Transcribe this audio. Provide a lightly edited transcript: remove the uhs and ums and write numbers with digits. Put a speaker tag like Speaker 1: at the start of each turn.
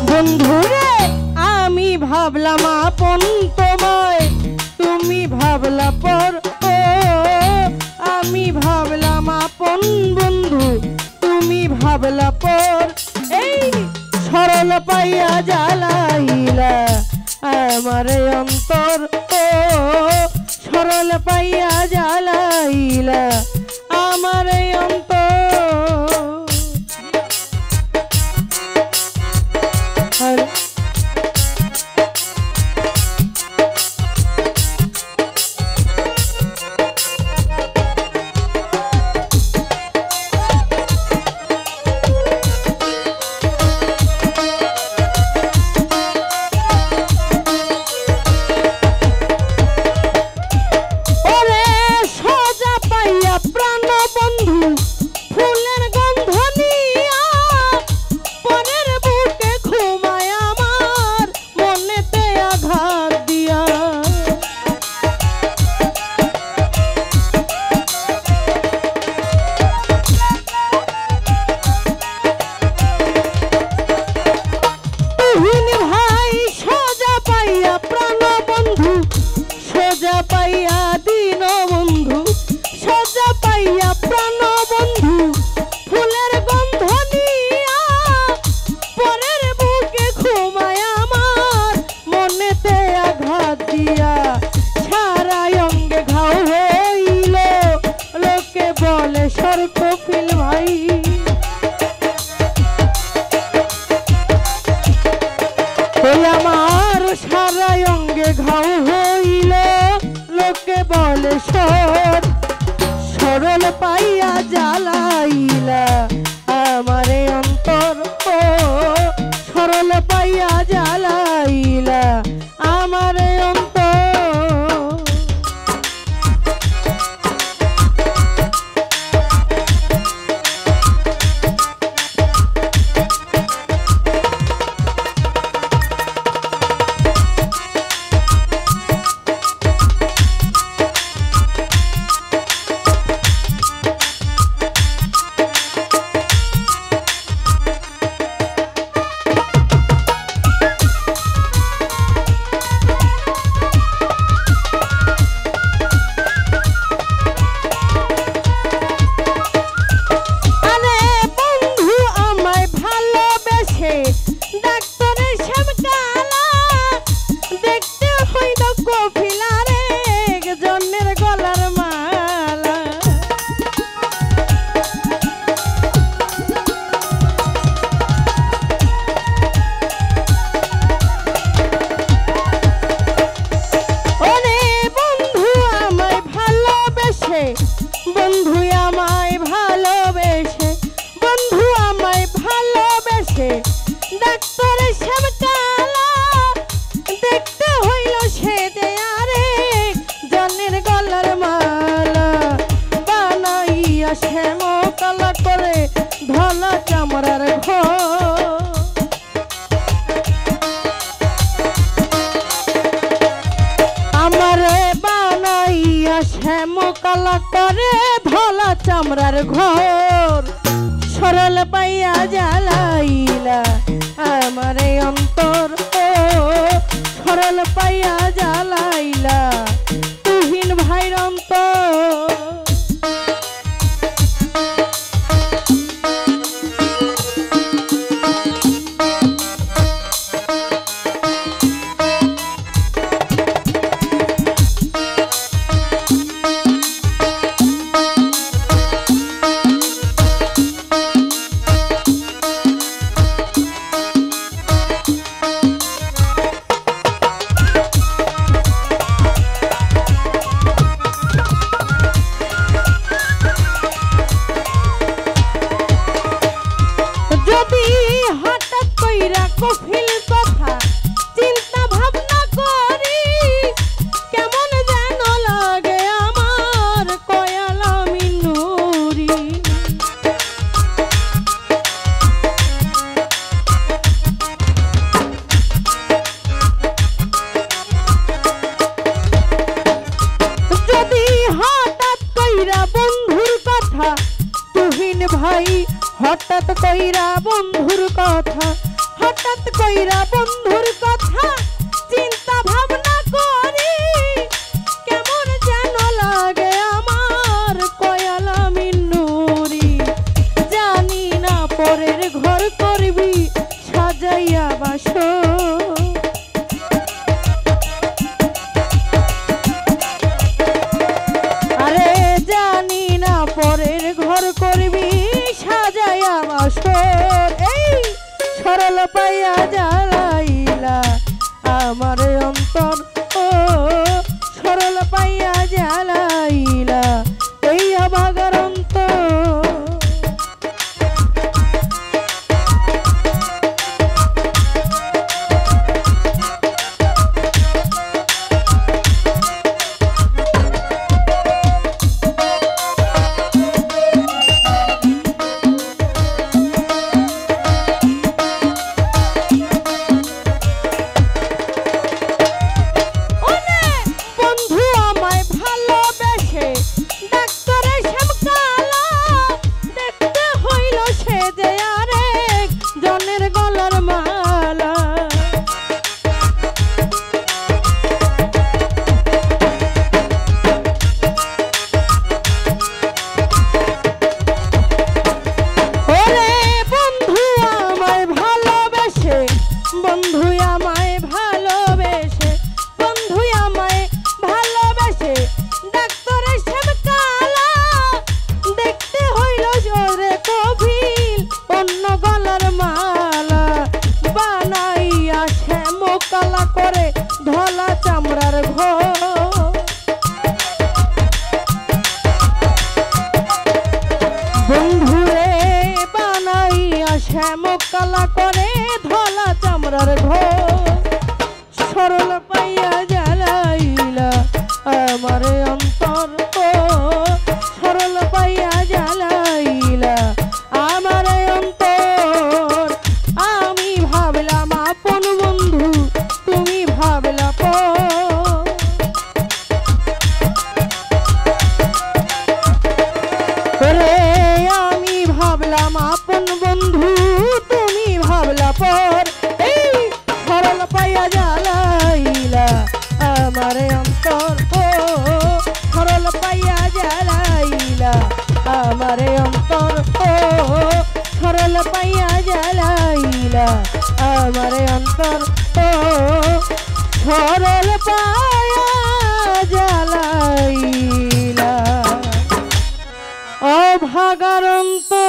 Speaker 1: বন্ধুরে আমি ভাবলাম আপন তোমায়, তুমি ভাবলা পর। ও আমি ভাবলাম আপন বন্ধু, তুমি ভাবলা পর। এই সরল পাইয়া জ্বালাইলা আমার অন্তর। ও সরল পাইয়া জ্বালাইলা আমার অন্তর। আমার সারা অঙ্গে ঘাও হইল, লোকে বলে সরল পাইয়া জ্বালাইলা আমার অন্তর। ও সরল পাইয়া জ্বালাইলা আমার অন্তর। বন্ধু আমায় ভালোবেসে, বন্ধু আমায় ভালোবেসে ডাক্তারে শ্যামকালা দেখতে হইল সে যে আরেক জনের গলার মালা বানাইয়া শ্যামকালা করে ধলা চামড়ার ঘর। আমারে বানাইয়া শ্যামকালা করে ধলা চামড়ার ঘর। সরল পাইয়া জ্বালাইলা আমার অন্তর। ও সরল পাইয়া জ্বালাইলা তুহিন ভাইর অন্তর। ভাই হঠাৎ কইরা বন্ধুর কথা, হঠাৎ কইরা বন্ধুর কথা চিন্তা ভাবনা করি কেমন যেন লাগে আমার কয়ালা মিন্নুরি। জানি না পরের ঘর করবি সাজাইয়া বাসর, আরে জানি না পরের ঘর করবি সাজাইয়া বাসর। এই সরল পাইয়া জ্বালাইলা আমার অন্তর, ও সরল পাইয়া জ্বালাইলা এই অভাগার অন্তর। কালা করে ধলা চামড়ার ঘর, বন্ধুরে বানাইয়া শ্যামক কালা করে ধলা চামড়ার ঘর। সরল পাইয়া জ্বালাইলা আমার অন্তর, ও সরল পাইয়া জ্বালাইলা আমার অন্তর। আমি ভাবলাম আপন বন্ধু, তুমি ভাবলা পর। রে আমি ভাবলাম আপন বন্ধু, তুমি ভাবলা পর। এই সরল পাইয়া জ্বালাইলা আমার অন্তর, ও সরল পাইয়া জ্বালাইলা আমার অন্তর, ও সরল পাইয়া জ্বালাইলা আমার অন্তর, ও সরল পাইয়া জ্বালাইলা অভাগার অন্তর।